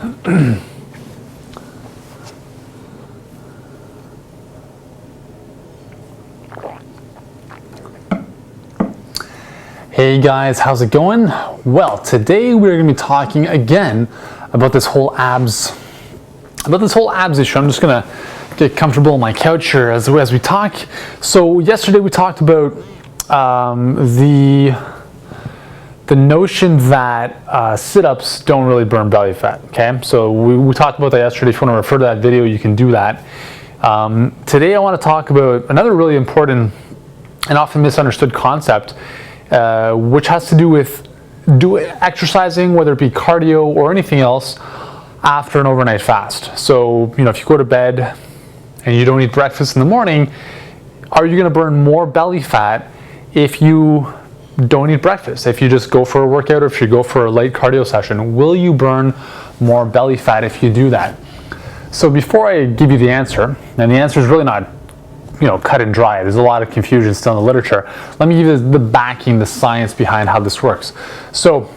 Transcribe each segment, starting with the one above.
Hey guys, how's it going? Well, today we're going to be talking again about this whole abs issue. I'm just going to get comfortable on my couch here as we talk. So yesterday we talked about the notion that sit-ups don't really burn belly fat. Okay, so we talked about that yesterday. If you want to refer to that video, you can do that. Today I want to talk about another really important and often misunderstood concept, which has to do with exercising, whether it be cardio or anything else, after an overnight fast. So, if you go to bed and you don't eat breakfast in the morning, are you going to burn more belly fat if you don't eat breakfast? If you just go for a workout or if you go for a light cardio session, will you burn more belly fat if you do that? So before I give you the answer, and the answer is really not cut and dry. There's a lot of confusion still in the literature. Let me give you the backing, the science behind how this works. So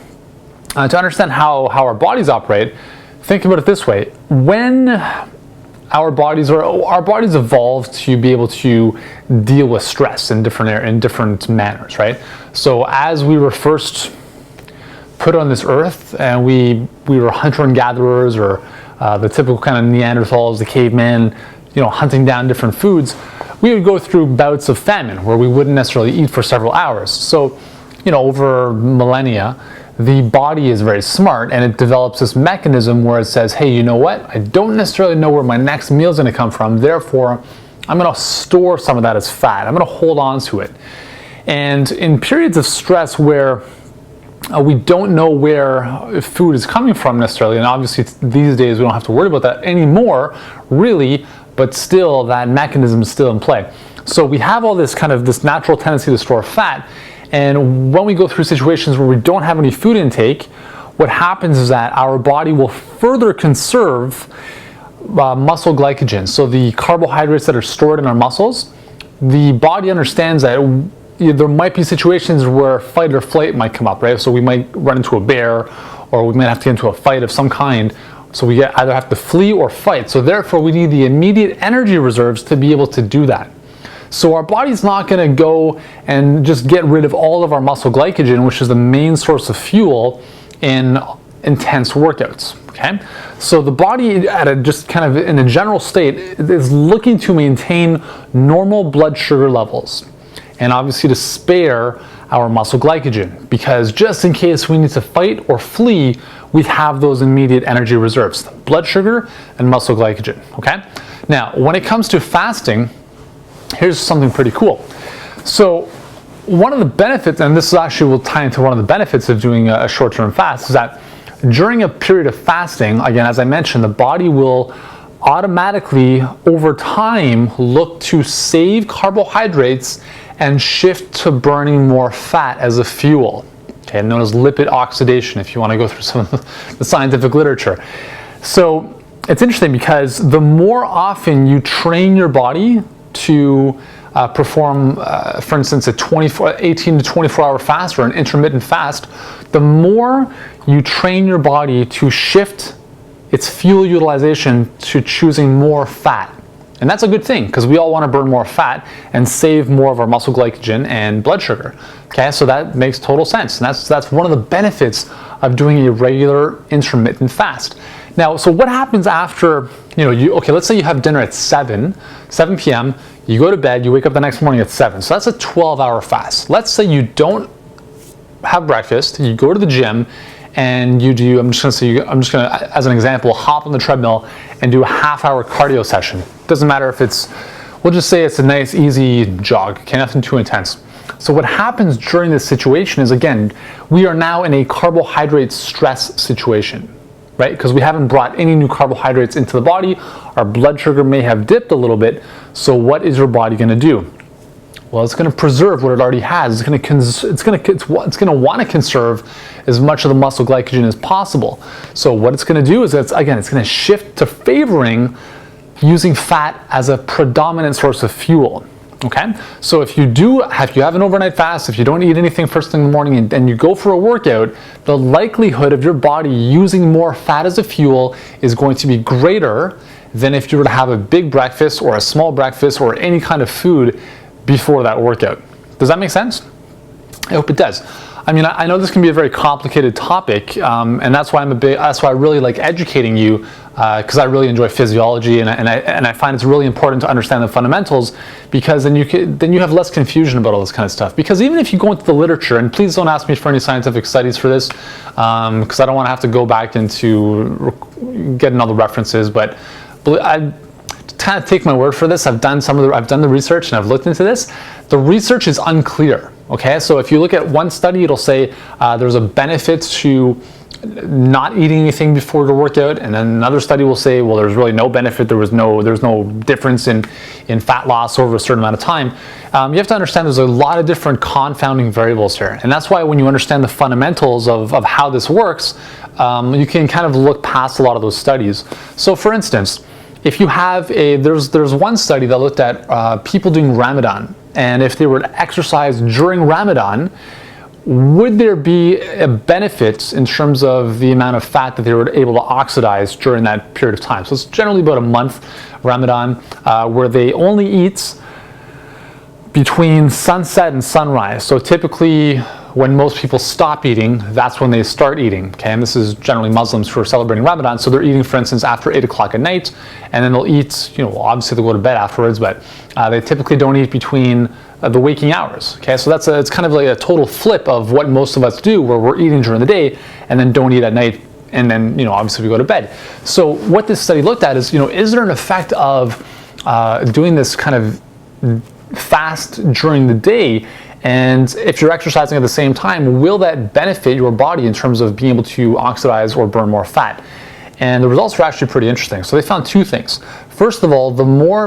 to understand how our bodies operate, think about it this way. When our bodies evolved to be able to deal with stress in different manners, right? So as we were first put on this earth and we were hunter and gatherers, or the typical kind of Neanderthals, the cavemen, hunting down different foods, we would go through bouts of famine where we wouldn't necessarily eat for several hours. So, over millennia, the body is very smart and it develops this mechanism where it says, hey, you know what? I don't necessarily know where my next meal is going to come from. Therefore, I'm going to store some of that as fat. I'm going to hold on to it. And in periods of stress where we don't know where food is coming from necessarily, and obviously these days we don't have to worry about that anymore, really, but still that mechanism is still in play. So we have all this natural tendency to store fat, and when we go through situations where we don't have any food intake, what happens is that our body will further conserve muscle glycogen. So the carbohydrates that are stored in our muscles, the body understands that there might be situations where fight or flight might come up, right? So we might run into a bear, or we might have to get into a fight of some kind. So we either have to flee or fight. So therefore we need the immediate energy reserves to be able to do that. So our body's not going to go and just get rid of all of our muscle glycogen, which is the main source of fuel in intense workouts. Okay, so the body just kind of in a general state is looking to maintain normal blood sugar levels, and obviously to spare our muscle glycogen, because just in case we need to fight or flee, we have those immediate energy reserves, blood sugar and muscle glycogen. Okay, now when it comes to fasting, here's something pretty cool. So one of the benefits, and this actually will tie into one of the benefits of doing a short-term fast, is that during a period of fasting, again, as I mentioned, the body will automatically over time look to save carbohydrates and shift to burning more fat as a fuel, okay, known as lipid oxidation, if you want to go through some of the scientific literature. So it's interesting because the more often you train your body to perform, for instance, a 18 to 24 hour fast or an intermittent fast, the more you train your body to shift its fuel utilization to choosing more fat. And that's a good thing, because we all want to burn more fat and save more of our muscle glycogen and blood sugar. Okay, so that makes total sense. And that's one of the benefits of doing a regular intermittent fast. Now, so what happens after, let's say you have dinner at 7 p.m., you go to bed, you wake up the next morning at 7. So that's a 12-hour fast. Let's say you don't have breakfast, you go to the gym, and you do, I'm just going to, as an example, hop on the treadmill and do a half-hour cardio session. Doesn't matter if we'll just say it's a nice, easy jog, okay, nothing too intense. So what happens during this situation is, again, we are now in a carbohydrate stress situation, right? Because we haven't brought any new carbohydrates into the body. Our blood sugar may have dipped a little bit. So what is your body going to do? Well, it's going to preserve what it already has. It's going to want to conserve as much of the muscle glycogen as possible. So what it's going to do is it's going to shift to favoring using fat as a predominant source of fuel. Okay, so if you have an overnight fast, if you don't eat anything first thing in the morning and you go for a workout, the likelihood of your body using more fat as a fuel is going to be greater than if you were to have a big breakfast or a small breakfast or any kind of food before that workout. Does that make sense? I hope it does. I mean, I know this can be a very complicated topic, and that's why I really like educating you, because I really enjoy physiology, and I find it's really important to understand the fundamentals, because then you have less confusion about all this kind of stuff. Because even if you go into the literature, and please don't ask me for any scientific studies for this, because I don't want to have to go back into getting all the references, but I kind of take my word for this. I've done the research and I've looked into this. The research is unclear. Okay, so if you look at one study, it'll say there's a benefit to not eating anything before the workout, and then another study will say, well, there's really no benefit. There's no difference in fat loss over a certain amount of time. You have to understand there's a lot of different confounding variables here, and that's why when you understand the fundamentals of how this works, you can kind of look past a lot of those studies. So, for instance, if you have there's one study that looked at people doing Ramadan, and if they were to exercise during Ramadan, would there be a benefit in terms of the amount of fat that they were able to oxidize during that period of time? So it's generally about a month, Ramadan, where they only eat between sunset and sunrise. So typically, when most people stop eating, that's when they start eating. Okay, and this is generally Muslims who are celebrating Ramadan. So they're eating, for instance, after 8 o'clock at night, and then they'll eat. Obviously they'll go to bed afterwards, but they typically don't eat between the waking hours. Okay, so it's kind of like a total flip of what most of us do, where we're eating during the day and then don't eat at night, and then obviously we go to bed. So what this study looked at is is there an effect of doing this kind of fast during the day? And if you're exercising at the same time, will that benefit your body in terms of being able to oxidize or burn more fat? And the results were actually pretty interesting. So they found two things. First of all,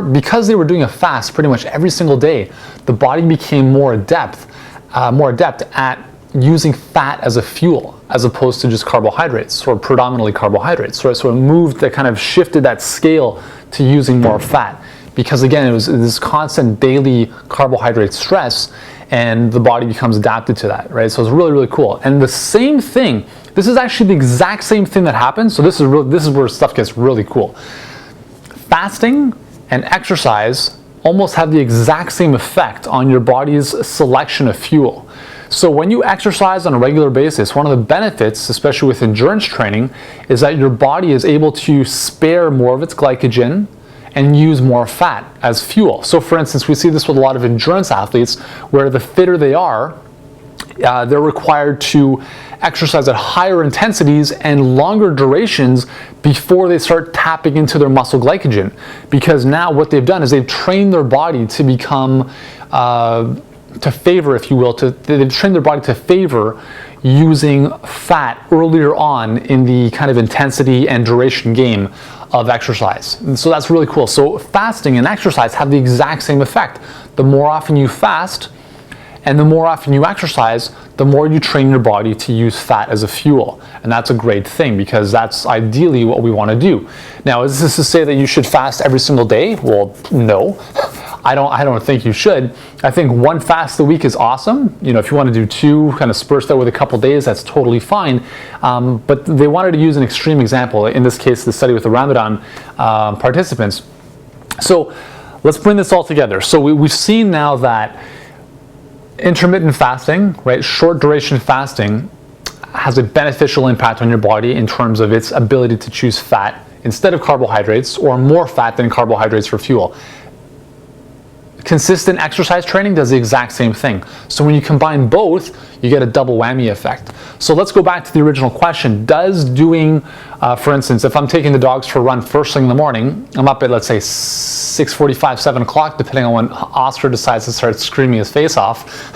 because they were doing a fast pretty much every single day, the body became more adept at using fat as a fuel, as opposed to just carbohydrates, or predominantly carbohydrates. So it kind of shifted that scale to using more fat. Because again, it was this constant daily carbohydrate stress, and the body becomes adapted to that, right? So it's really, really cool. And the same thing, this is actually the exact same thing that happens. So this is where stuff gets really cool. Fasting and exercise almost have the exact same effect on your body's selection of fuel. So when you exercise on a regular basis, one of the benefits, especially with endurance training, is that your body is able to spare more of its glycogen and use more fat as fuel. So for instance, we see this with a lot of endurance athletes, where the fitter they are, they're required to exercise at higher intensities and longer durations before they start tapping into their muscle glycogen. Because now what they've done is they've trained their body to become, to favor, if you will, they've trained their body to favor using fat earlier on in the kind of intensity and duration game of exercise. And so that's really cool. So fasting and exercise have the exact same effect. The more often you fast and the more often you exercise, the more you train your body to use fat as a fuel. And that's a great thing, because that's ideally what we want to do. Now, is this to say that you should fast every single day? Well, no. I don't think you should. I think one fast a week is awesome. If you want to do two, kind of spurts that with a couple days, that's totally fine. But they wanted to use an extreme example. In this case, the study with the Ramadan participants. So let's bring this all together. So we've seen now that intermittent fasting, right, short duration fasting, has a beneficial impact on your body in terms of its ability to choose fat instead of carbohydrates, or more fat than carbohydrates for fuel. Consistent exercise training does the exact same thing. So when you combine both, you get a double whammy effect. So let's go back to the original question. Does doing, for instance, if I'm taking the dogs for a run first thing in the morning, I'm up at, let's say, 6:45, 7 o'clock, depending on when Oscar decides to start screaming his face off,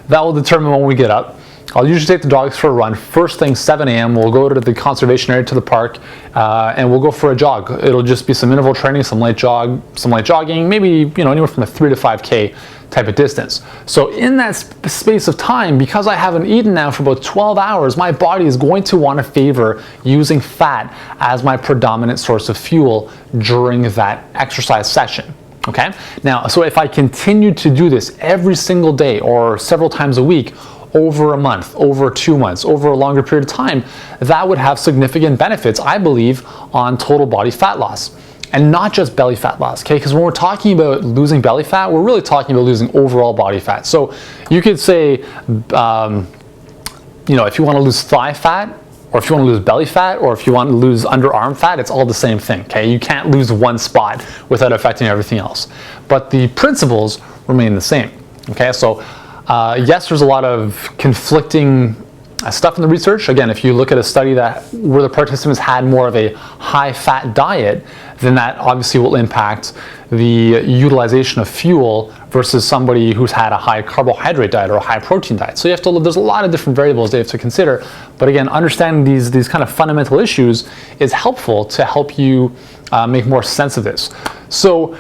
that will determine when we get up. I'll usually take the dogs for a run. First thing, 7 a.m., we'll go to the conservation area, to the park, and we'll go for a jog. It'll just be some interval training, some light jogging, maybe anywhere from a 3 to 5K type of distance. So in that space of time, because I haven't eaten now for about 12 hours, my body is going to want to favor using fat as my predominant source of fuel during that exercise session. Okay, now, so if I continue to do this every single day or several times a week, over a month, over 2 months, over a longer period of time, that would have significant benefits, I believe, on total body fat loss. And not just belly fat loss, okay? Because when we're talking about losing belly fat, we're really talking about losing overall body fat. So you could say, if you want to lose thigh fat, or if you want to lose belly fat, or if you want to lose underarm fat, it's all the same thing, okay? You can't lose one spot without affecting everything else. But the principles remain the same, okay? So yes, there's a lot of conflicting stuff in the research. Again, if you look at a study where the participants had more of a high-fat diet, then that obviously will impact the utilization of fuel versus somebody who's had a high carbohydrate diet or a high protein diet. So there's a lot of different variables they have to consider. But again, understanding these kind of fundamental issues is helpful to help you make more sense of this. So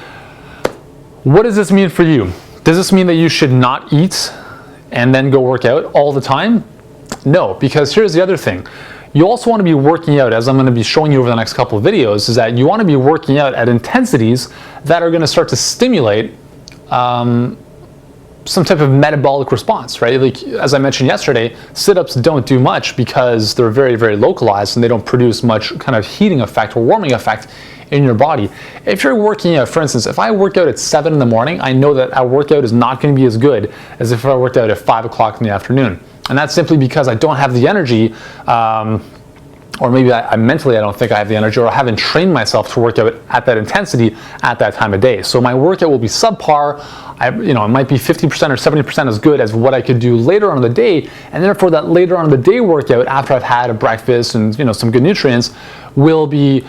what does this mean for you? Does this mean that you should not eat and then go work out all the time? No, because here's the other thing. You also want to be working out, as I'm going to be showing you over the next couple of videos, is that you want to be working out at intensities that are going to start to stimulate some type of metabolic response, right? Like, as I mentioned yesterday, sit-ups don't do much because they're very, very localized and they don't produce much kind of heating effect or warming effect in your body. If you're working out, for instance, if I work out at 7 in the morning, I know that our workout is not going to be as good as if I worked out at 5 o'clock in the afternoon. And that's simply because I don't have the energy, or maybe I mentally I don't think I have the energy, or I haven't trained myself to work out at that intensity at that time of day. So my workout will be subpar. It might be 50% or 70% as good as what I could do later on in the day, and therefore that later on in the day workout, after I've had a breakfast and some good nutrients, will be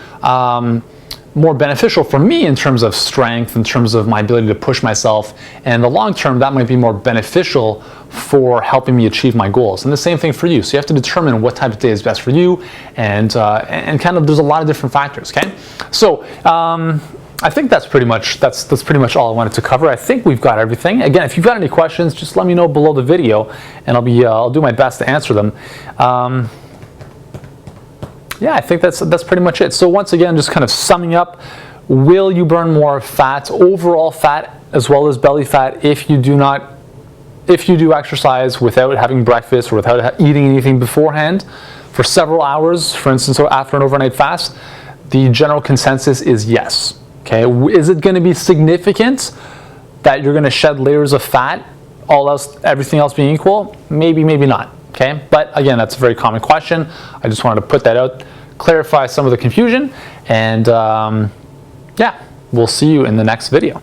more beneficial for me in terms of strength, in terms of my ability to push myself, and in the long term that might be more beneficial for helping me achieve my goals. And the same thing for you. So you have to determine what type of day is best for you, and kind of there's a lot of different factors. Okay, so I think that's pretty much all I wanted to cover. I think we've got everything. Again, if you've got any questions, just let me know below the video, and I'll do my best to answer them. Yeah, I think that's pretty much it. So once again, just kind of summing up, will you burn more fat, overall fat as well as belly fat, if you do exercise without having breakfast or without eating anything beforehand for several hours, for instance, or after an overnight fast? The general consensus is yes. Okay, is it going to be significant that you're going to shed layers of fat, everything else being equal? Maybe, maybe not. Okay, but again, that's a very common question. I just wanted to put that out, clarify some of the confusion, and yeah, we'll see you in the next video.